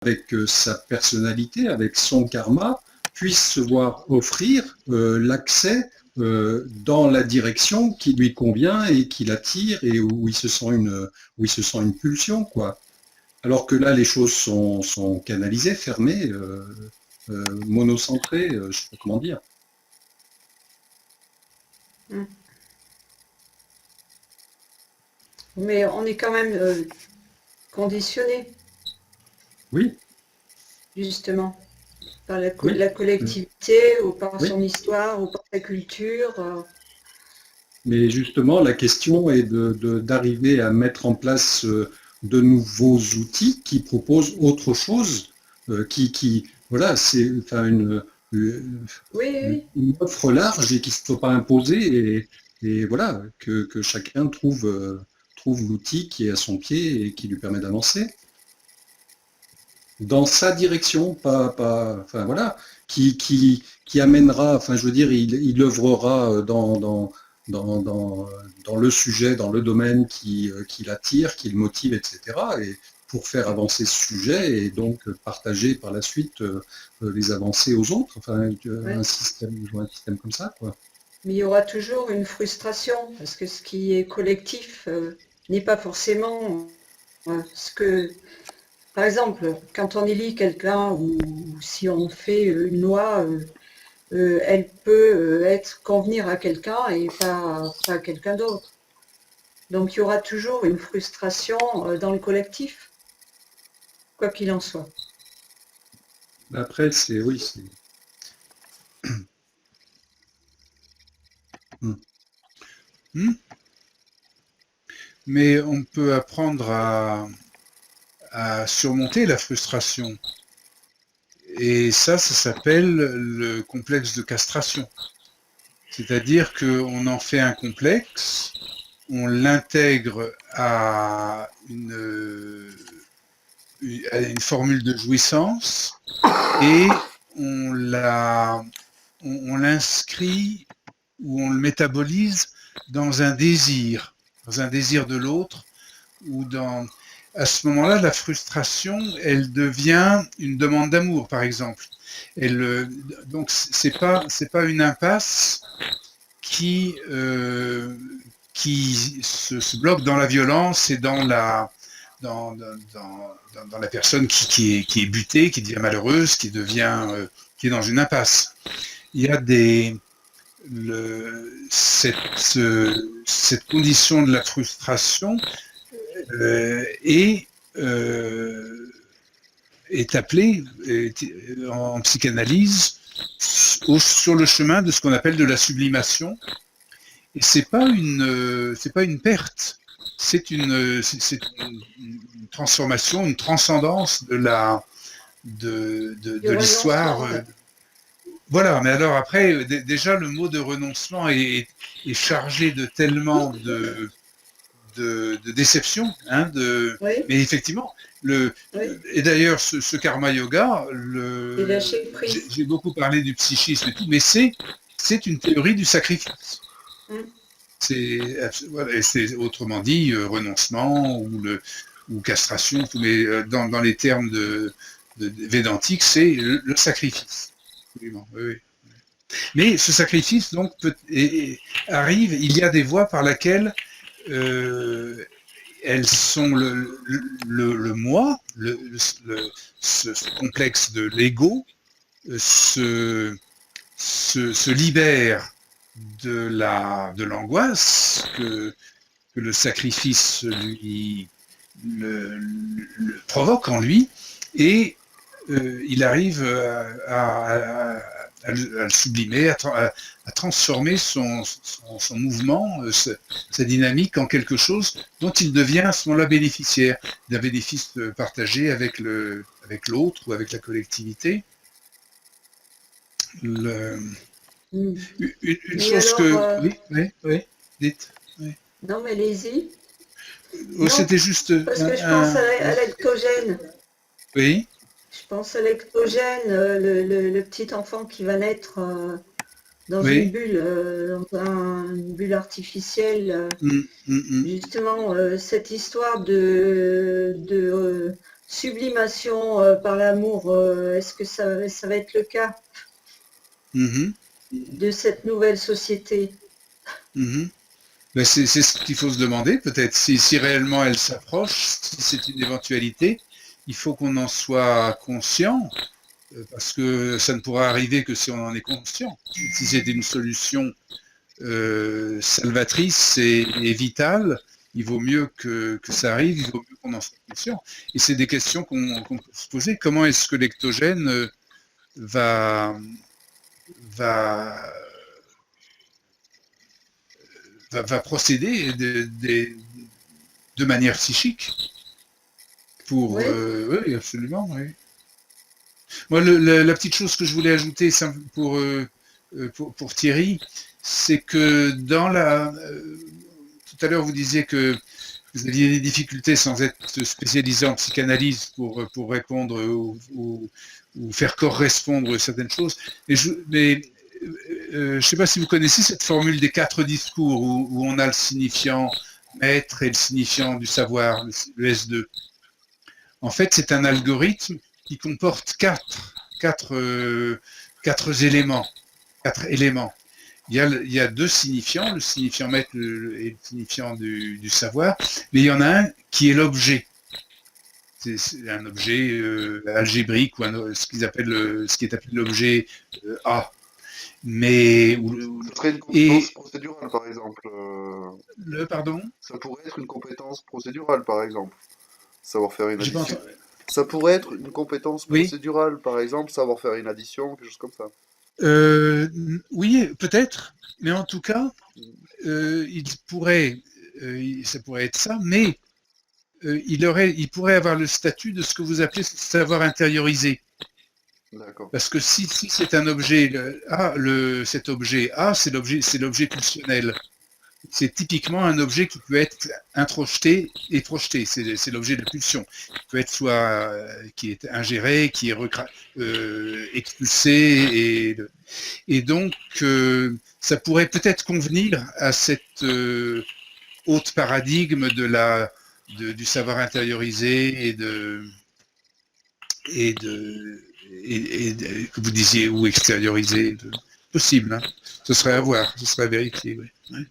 avec sa personnalité, avec son karma, puisse se voir offrir l'accès dans la direction qui lui convient et qui l'attire et où il se sent une pulsion, quoi. Alors que là, les choses sont canalisées, fermées, monocentrées, je ne sais pas comment dire. Mm. Mais on est quand même conditionné, Oui, justement, par la oui, collectivité, ou par oui. son histoire, ou par sa culture. Mais justement, la question est d'arriver à mettre en place de nouveaux outils qui proposent autre chose, voilà, c'est enfin une, Oui, oui. une offre large et qui ne se soit pas imposer et voilà, que chacun trouve l'outil qui est à son pied et qui lui permet d'avancer dans sa direction, enfin voilà, qui amènera, enfin je veux dire, il œuvrera dans le sujet, dans le domaine qui l'attire, qui le motive, etc. Et pour faire avancer ce sujet et donc partager par la suite les avancées aux autres, enfin Ouais. jouer un système comme ça, quoi. Mais il y aura toujours une frustration, parce que ce qui est collectif n'est pas forcément ce que... Par exemple, quand on élit quelqu'un, ou si on fait une loi, elle peut être convenir à quelqu'un et pas à quelqu'un d'autre. Donc il y aura toujours une frustration dans le collectif, quoi qu'il en soit. Après, c'est oui, c'est. Hmm. Hmm. Mais on peut apprendre à surmonter la frustration. Et ça s'appelle le complexe de castration. C'est-à-dire qu'on en fait un complexe, on l'intègre à une formule de jouissance et on l'inscrit ou on le métabolise dans un désir de l'autre, ou à ce moment-là, la frustration, elle devient une demande d'amour, par exemple. Donc, c'est pas une impasse qui se bloque dans la violence et dans la personne qui est butée, qui devient malheureuse, qui est dans une impasse. Il y a cette condition de la frustration est appelée en psychanalyse sur le chemin de ce qu'on appelle de la sublimation. Et c'est pas une perte, c'est une transformation, une transcendance de l'histoire. Voilà, mais alors après, déjà le mot de renoncement est chargé de tellement de déception, hein, Oui, mais effectivement, oui, et d'ailleurs ce karma yoga, et lâcher prise. j'ai beaucoup parlé du psychisme et tout, mais c'est une théorie du sacrifice. Voilà, c'est autrement dit renoncement ou castration, mais dans les termes védantiques, c'est le sacrifice. Absolument, oui, oui. Mais ce sacrifice donc arrive. Il y a des voies par lesquelles elles sont le moi, ce complexe de l'ego se libère de l'angoisse que le sacrifice le provoque en lui, et il arrive à le sublimer, à transformer son mouvement, sa dynamique en quelque chose dont il devient à ce moment-là bénéficiaire, d'un bénéfice partagé avec l'autre ou avec la collectivité. Une Mais chose alors, que... Oui, dites. Oui. non, mais allez-y. Non, C'était juste parce que je pense à l'ectogène. Oui. Je pense à l'ectogène, le petit enfant qui va naître dans une Oui. bulle, une bulle artificielle. Justement, cette histoire de sublimation par l'amour, est-ce que ça va être le cas Mhm, de cette nouvelle société? mhm. Ben, c'est ce qu'il faut se demander, peut-être. Si réellement elle s'approche, si c'est une éventualité, il faut qu'on en soit conscient, parce que ça ne pourra arriver que si on en est conscient. Si c'était une solution salvatrice et vitale, il vaut mieux que ça arrive, il vaut mieux qu'on en soit conscient. Et c'est des questions qu'on peut se poser. Comment est-ce que l'ectogène va, va, va procéder de manière psychique pour... Oui, oui, absolument, oui. Moi, la petite chose que je voulais ajouter pour Thierry, c'est que tout à l'heure, vous disiez que vous aviez des difficultés sans être spécialisé en psychanalyse pour répondre ou faire correspondre certaines choses. Mais je ne sais pas si vous connaissez cette formule des 4 discours où on a le signifiant maître et le signifiant du savoir, le S2. En fait, c'est un algorithme qui comporte quatre éléments. Quatre éléments. Il y a 2 signifiants, le signifiant maître et le signifiant du savoir, mais il y en a un qui est l'objet. C'est un objet algébrique ou ce qu'ils appellent ce qui est appelé l'objet A. Mais Ça serait une compétence procédurale, par exemple. Pardon. Ça pourrait être une compétence procédurale, par exemple. Savoir faire une J'ai pas addition. entendu. Ça pourrait être une compétence Oui. procédurale, par exemple, savoir faire une addition, quelque chose comme ça. Oui, peut-être, mais en tout cas, ça pourrait être ça, mais il pourrait avoir le statut de ce que vous appelez savoir intériorisé. D'accord. Parce que si c'est un objet, cet objet A, c'est l'objet pulsionnel. C'est typiquement un objet qui peut être introjeté et projeté. C'est l'objet de la pulsion. Il peut être soit qui est ingéré, qui est expulsé, et donc ça pourrait peut-être convenir à cette haute paradigme du savoir intériorisé que vous disiez, ou extériorisé, possible. Hein. Ce serait à voir, ce serait à vérifier. Oui. Ouais.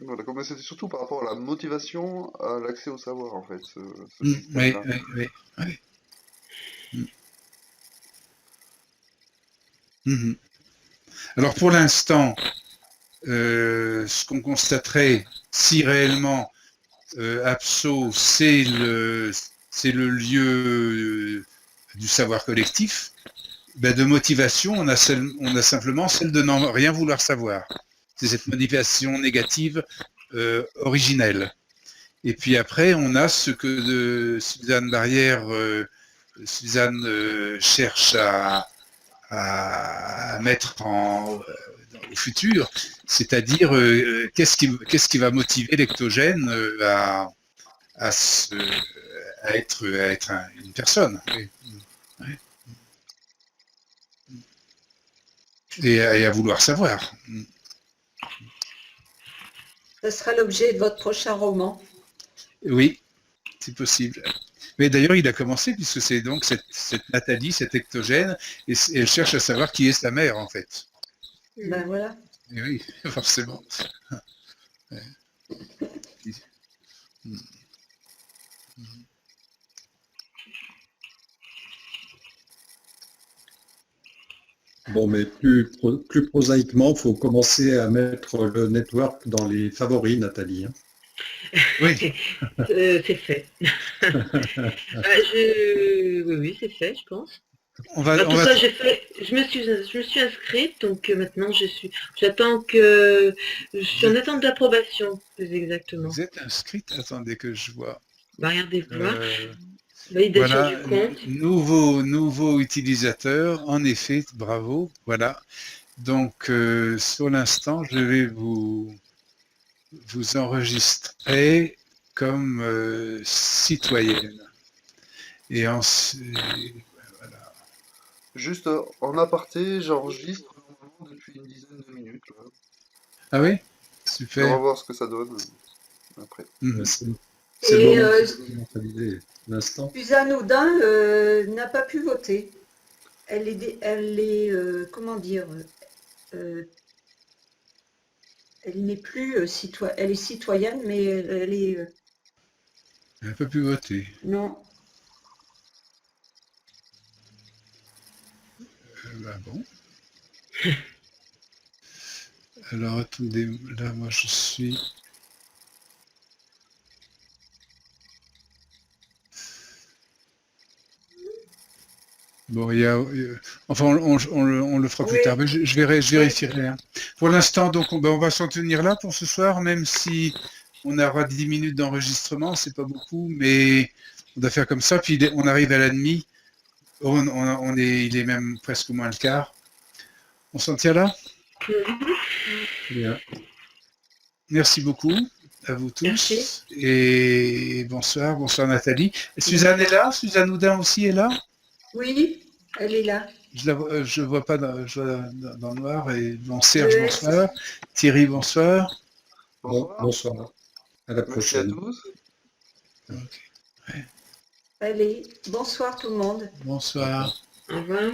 Voilà, mais c'était surtout par rapport à la motivation à l'accès au savoir, en fait, ce Oui, système-là. oui. Mm-hmm. Alors pour l'instant, ce qu'on constaterait, si réellement Apso, c'est le lieu du savoir collectif, ben de motivation, on a simplement celle de n'en rien vouloir savoir. C'est cette motivation négative originelle. Et puis après, on a ce que Suzanne Barrière, cherche à mettre au futur, c'est-à-dire qu'est-ce qui va motiver l'ectogène à être une personne. Oui. Oui. Et à vouloir savoir. ce sera l'objet de votre prochain roman. Oui, c'est possible. Mais d'ailleurs, il a commencé, puisque c'est donc cette Nathalie, cette ectogène, et elle cherche à savoir qui est sa mère, en fait. Ben voilà. Et oui, forcément. Bon, mais plus prosaïquement, il faut commencer à mettre le network dans les favoris, Nathalie. Hein. Oui. C'est fait. Oui, c'est fait, je pense. Je me suis inscrite, donc maintenant j'attends je suis en attente d'approbation, plus exactement. Vous êtes inscrite? Attendez que je vois. Bah, regardez, voir. Validation Voilà, du compte. nouveau utilisateur, en effet, bravo, voilà. Donc, sur l'instant, je vais vous enregistrer comme citoyenne. Et ensuite, voilà. Juste en aparté, j'enregistre normalement depuis une dizaine de minutes. Là. Ah oui? On va Super. voir ce que ça donne après. C'est C'est Et l'instant. Suzanne Audin n'a pas pu voter. Elle est comment dire, elle n'est plus citoyenne, elle est citoyenne, mais elle est... Elle n'a pas pu voter. non. Bah bon. Alors attendez, là moi je suis... Bon, enfin, on le fera plus tard, mais je vérifierai. Hein. Pour l'instant, donc, on va s'en tenir là pour ce soir, même si on aura 10 minutes d'enregistrement, c'est pas beaucoup, mais on doit faire comme ça, puis on arrive à la demi, il est même presque moins le quart. On s'en tient là? Bien. Merci beaucoup à vous tous. Merci. Et bonsoir Nathalie. Et Suzanne est là? Suzanne Audin aussi est là? Oui, elle est là. Je vois pas je vois dans le noir. Et bon, Serge, bonsoir. Thierry, bonsoir. Bonsoir. À la prochaine. Merci à tous. Okay. Ouais. Allez, bonsoir tout le monde. Bonsoir. Au revoir.